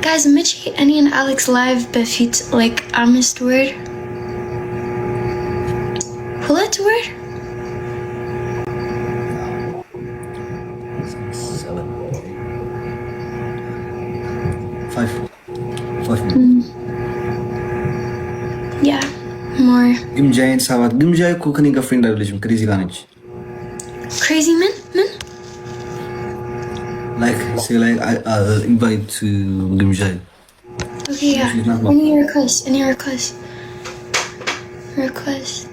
Guys, Mitchie, Annie and Alex live befit like honest word. Hulet word? 7, 5. Yeah, more. ግምጃዬን ሰባት ግምጃዬ እኮ ከኔ ጋር ፍሬንድ አይደለችም ክሬዚ ጋር ነች። Crazy man? Like say like I invite to ግምጃዬ. Okay, yeah. Any request? Request.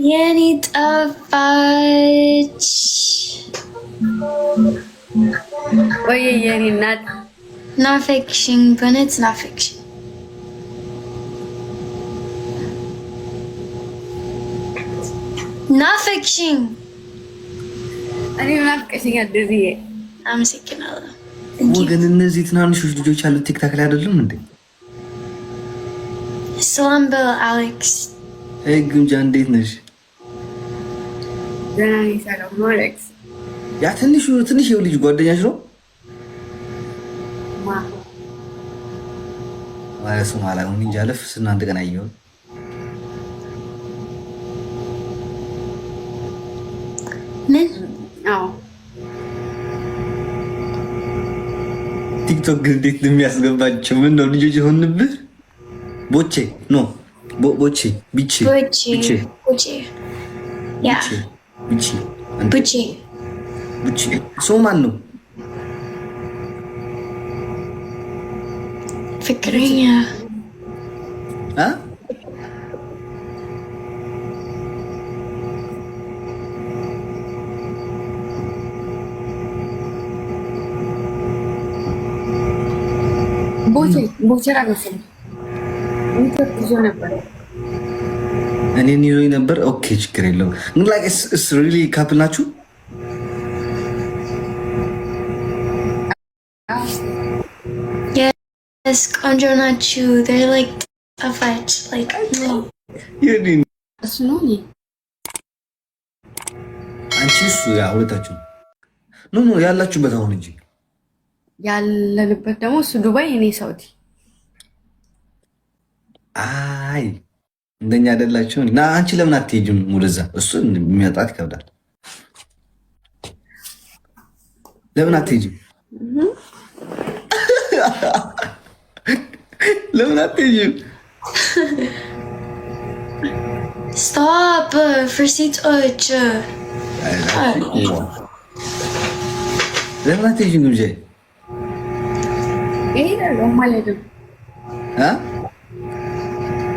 የኔ ጣፋጭ ወይ የኔ እናት ናፈቅሽኝ፣ በእውነት ናፈቅሽኝ። እኔ ናፍቀሽኛል። እንደዚህ አመሰግናለሁ። ወገን እነዚህ ትናንሾች ልጆች ያሉት ቲክታክ ላይ አይደለም እንዴ? ሰላም በል አሌክስ። ግምጃ እንዴት ነሽ? ደህና ነኝ። ሰላም ነው አሌክስ። ያ ትንሽ ልጅ ጓደኛሽ ነው ማለት ነው ማለት ነው እንጂ አለፍ እናንተ ገና ይየው ምን? አዎ ቲክቶክ ግን እንዴት ነው የሚያስገባቸው? ምን ነው ልጆች የሆንብህ? ቦቼ ኖ ቦቼ ቢቼ ያ ቡቼ ሰው ማን ነው? ፍቅረኛ አ ቦቼ ራገሰኝ ነበር እኔን ይዞኝ ነበር። ኦኬ ችግር የለውም። ግን ላይክ ኢትስ ሪሊ ካፕል ናችሁ? የስ ቆንጆ ናችሁ። they're like ጣፋጭ like የኔ እሱ ነው እኔ አንቺ እሱ ያ ሁለታችሁ ኖ ያላችሁበት አሁን እንጂ ያለንበት ደግሞ እሱ ዱባይ እኔ ሳውዲ። አይ እንደኛ አይደላችሁ እና አንቺ ለምን አትሄጂም ወደዛ? እሱ የሚያጣት ይከብዳል። ለምን አትሄጂም? ለምን አትሄጂም? stop ፍርሲቶች ለምን አትሄጂም? ግምጃ እሄዳለሁ ማለት ነው።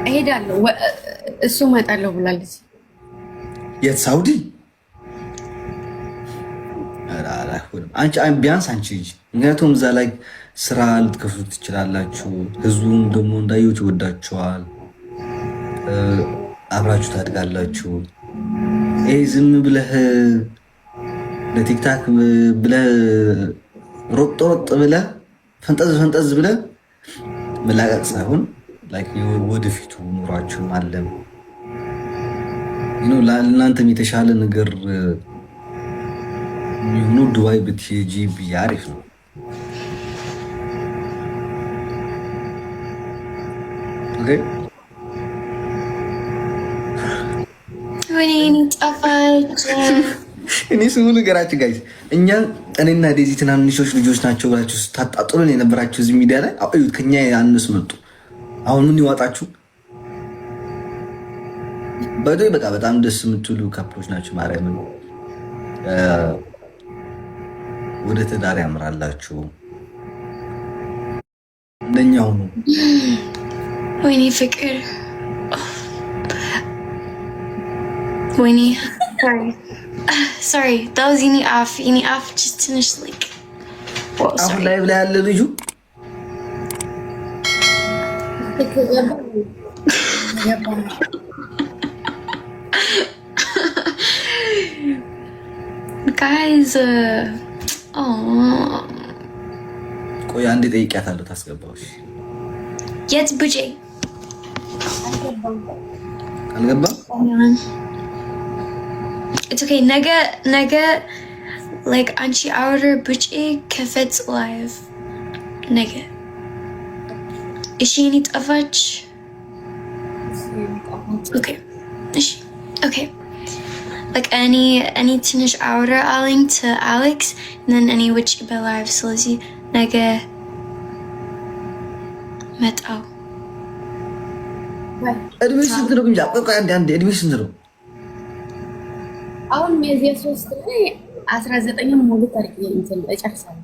እሄዳለሁ እሱ እመጣለሁ ብላለች። የት ሳውዲ? አንቺ ቢያንስ አንቺ ሂጂ። ምክንያቱም እዛ ላይ ስራ ልትከፍቱ ትችላላችሁ። ህዝቡም ደግሞ እንዳየሁት ይወዳችኋል። አብራችሁ ታድጋላችሁ። ይሄ ዝም ብለህ ለቲክታክ ብለህ ሮጥ ብለህ ፈንጠዝ ብለህ መላቀቅ ሳይሆን ላይክ ወደፊቱ ኑሯችሁ ማለም ለእናንተም የተሻለ ነገር የሚሆኑ ዱባይ ብትሄጂ ብዬ አሪፍ ነው። እኔ ስሙ ነገራችሁ ጋይስ፣ እኛ እኔና ዴዚ ትናንሾች ልጆች ናቸው ብላችሁ ስታጣጥሉን የነበራችሁ እዚህ ሚዲያ ላይ አዩት። ከኛ ያንስ መጡ። አሁን ምን ይዋጣችሁ? በዶይ በቃ በጣም ደስ የምትሉ ካፕሎች ናቸው። ማርያምን ወደ ትዳር ያምራላችሁ። እንደኛ ሁኑ። ወይኔ ፍቅር ወይኔ sorry that was any off just ትንሽ like አሁን ላይ ብላ ያለ ልጁ guys ቆይ አንዴ ጠይቂያታለሁ። ታስገባውሽ የት ቡጄ አልገባም? it's okay ነገ like anchi outer buchi kefetz live nigga. Is she any tafach? Okay. Okay. Like any tinish outer aling to Alex, and then any which be live so Lizzie nigga met out. እድሜሽ ስንት ነው? ግምጃ ቆይ አንዴ እድሜሽ ስንት ነው? አሁን ሚያዝያ 3 ላይ 19 ሙሉ ታሪክ እንትን እጨርሳለሁ።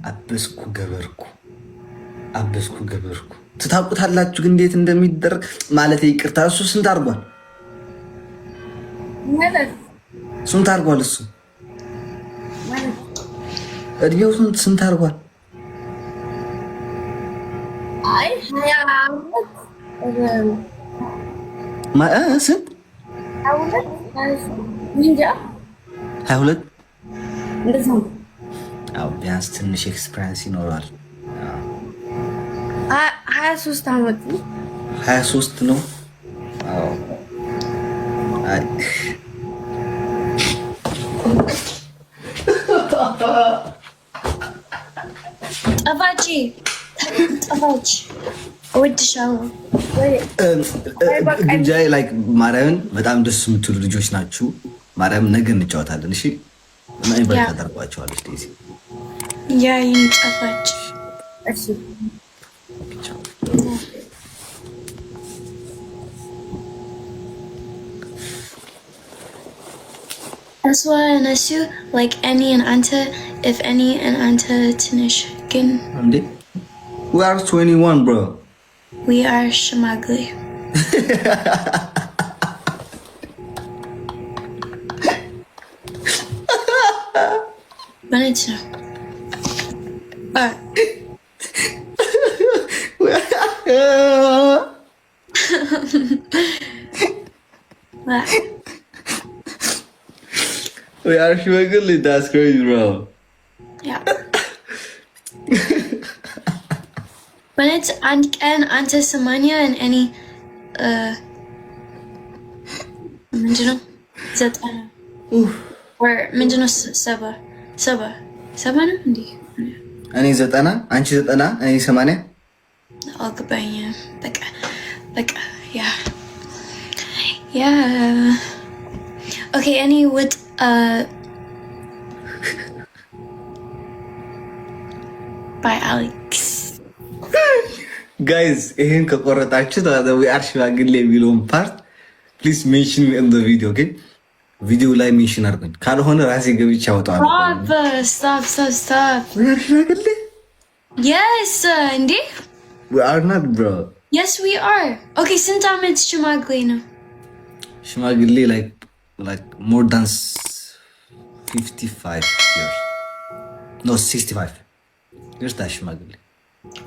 አበስኩ ገበርኩ ትታውቁታላችሁ ግን እንዴት እንደሚደረግ ማለት ይቅርታ። እሱ ስንት አድርጓል? ስንት አድርጓል? እሱ እድሜው ስንት አድርጓል? አይ 22 ስንት 22 እንደዛ ነው። አዎ ቢያንስ ትንሽ ኤክስፒሪየንስ ይኖራል። 23 ዓመት 23 ነው። አዎ አይ ጠፋች እወድሻለሁ። ግንጃዬ ላይክ ማርያምን በጣም ደስ የምትሉ ልጆች ናችሁ። ማርያም ነገ እንጫወታለን። እሺ እና ኢንቫይት ታደርጓቸዋለች ዴዚ። ያ ይንጠፋች። እሺ Aswa and Asu, like any and Anta, if any and Anta Tinish Gin. We are 21, bro. We are Shamagli. Wanted to know. What? We are Shamagli, that's crazy, bro. Yeah. When it's Anta Samanya and any Minjano Zatana. Or Minjano Saba no? Hindi. Ani Zatana? Anchi Zatana? Ani Samanya? I'll go by you. Like, yeah. Yeah. Okay, any with by Alex. Guys, ይሄን ከቆረጣችሁ we are ሽማግሌ የሚለውን ፓርት ፕሊዝ ሜንሽን in the video, okay? ቪዲዮ ላይ ሜንሽን አድርጉኝ። ካልሆነ ራሴ ገብቼ አወጣዋለሁ። Stop. we are ሽማግሌ? Yes, እንዴ? We are not, bro. Yes, we are. Okay, ስንት ዓመት ሽማግሌ ነው? ሽማግሌ like more than 55 years. No, 65 years that ሽማግሌ.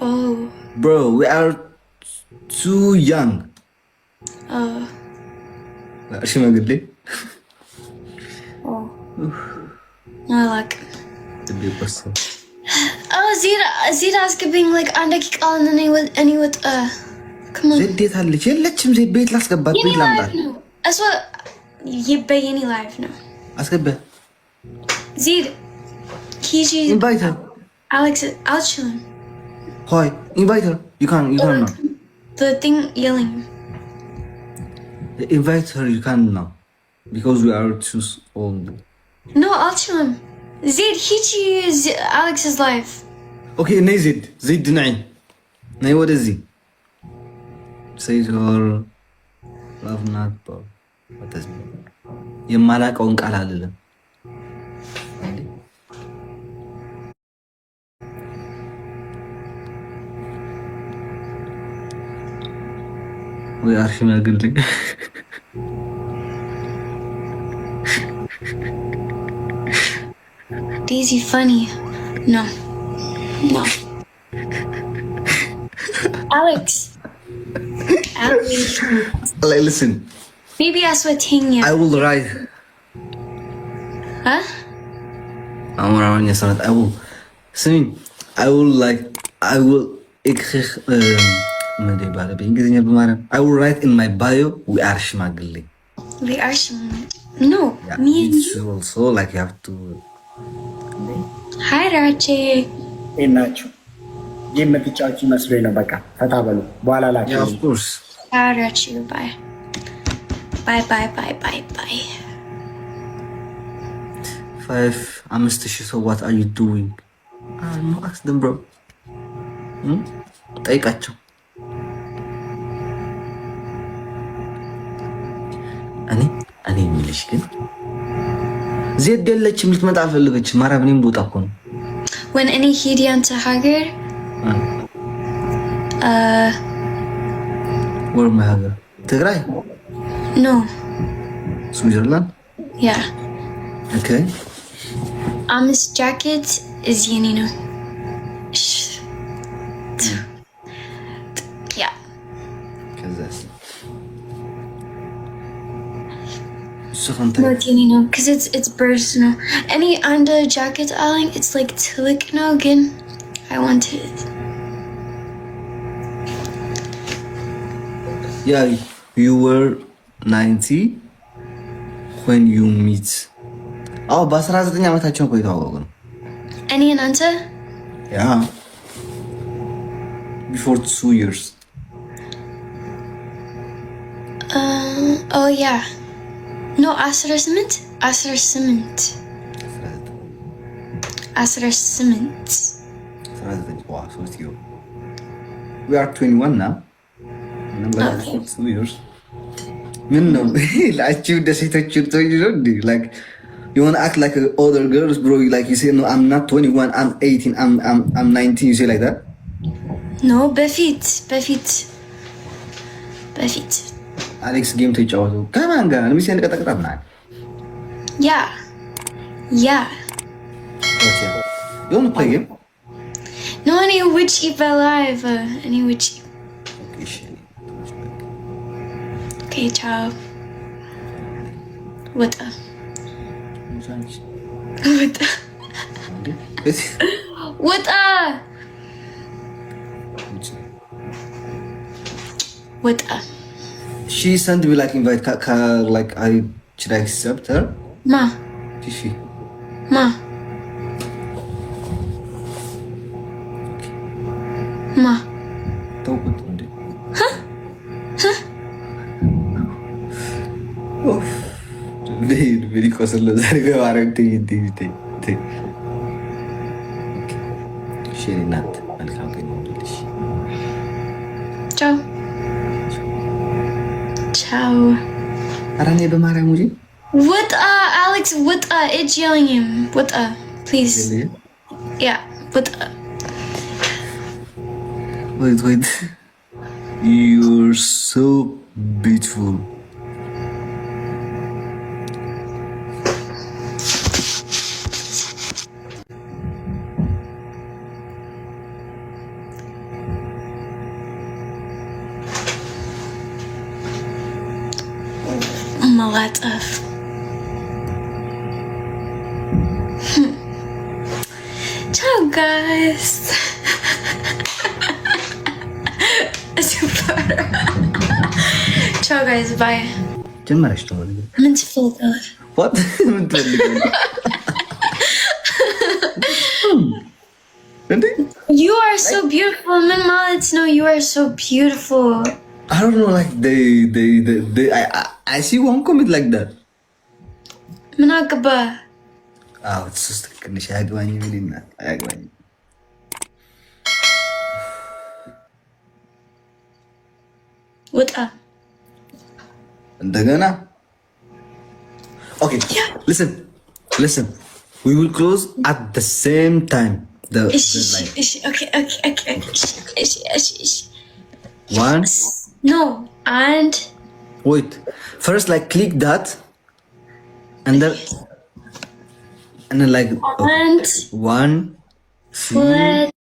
Oh. Bro, we are too young. ሽማግሌ? Oh. I like it. Oh, Zira asking like አንድ ደቂቃ እኔ ወጥ come on. ዜድ አለች የለችም? ዜድ ቤት ላስገባት ቤት ላምጣት። እሷ የበየኒ ላይፍ ነው። አስገባ ዜድ ኪጂ invite her. Alex, I'll chill him. Hi, invite her. You can't now. The thing yelling. Invite her, you can't now. Because we are too old. No, I'll chill him. Zaid, Hichi is Alex's life. Okay, nay Zaid. Zaid deny. Nay, what is he? Say her love not, bro. What does it mean? የማላውቀውን ቃል አልልም። We are ሽማግሌ Daisy funny. No. Alex. Like, listen. Maybe I sweating you. I will write. Huh? I'm around your son. I will sing. I will I will write in my bio, we are ሽማግሌ. We are No, yeah, me and you also like you have to ራቼ ናችሁ የምትጫወቺ መስሎኝ ነው። በቃ ፈታ በሉ በኋላ ላችሁ። ኦፍ ኮርስ ራቼ ባይ ባይ ባይ ባይ ባይ ባይ 5,000 ሰው what are you doing? No ask them bro. ጠይቃቸው። እኔ የሚልሽ ግን ዜድ የለችም፣ ልትመጣ አልፈለገችም። ማርያም እኔም ልወጣ እኮ ነው። when እኔ ሄድ ያንተ ሀገር ወር ማይ ሀገር ትግራይ ኖ ስዊዘርላንድ ያ ኦኬ 5 ጃኬት እዚህ የኔ ነው። ያ ከዛስ ኖት የኔ ነው because it's personal እኔ አንድ ጃኬት አለኝ it's like ትልቅ ነው ግን I want it. Yeah, you were 90 when you meet. በ19 ዓመታቸው እኮ የተዋወቁ ነው። እኔ እናንተ Yeah. Before 2 years. Oh yeah. No, 18. Wow, so it's you. We are 21 now. Okay. 2 years. ምን ነው ላችሁ ደሴቶች ትቶኝ ነው እንዴ? Like you want to act like other girls, bro. Like you say, no, I'm not 21, I'm 18, I'm 19. You say like that? No, በፊት አሌክስ ጌም ተጫወቱ ከማን ጋር? ለምሳሌ አንቀጠቅጣ ማለት Yeah. Okay. You want to play game? No, any which live. Any which. Okay, shit. Okay, ciao. What the? What the? What the? She sent me like invite like should I accept her? Ma. Tishi. Ma. ተውኩት እንዴ? ኦፍ ለይድ ቢሊቆስ ለዛሬ በማረግ ተይ ሼሪ ናት መልካም ቀን ይሁንልሽ። ቻው ቻው። ኧረ እኔ በማርያም እንጂ What Alex, what it's yelling him. What please. Yeah, what Wait. You're so beautiful. Malatov. Ciao guys. Super. Ciao guys, bye. ጀመረሽ ነው ምን ትፈልጋለህ? what ምን ትፈልጋለህ እንዴ? You are so beautiful. ምን ማለት ነው? You are so beautiful. I don't know, like they I see one comment like that. ምን አገባ? it's just ትንሽ አያገባኝም ይልና አያገባኝም። ውጣ እንደገና okay listen we will close at the same time the light. okay. One No, and wait first like click that and then like and one two put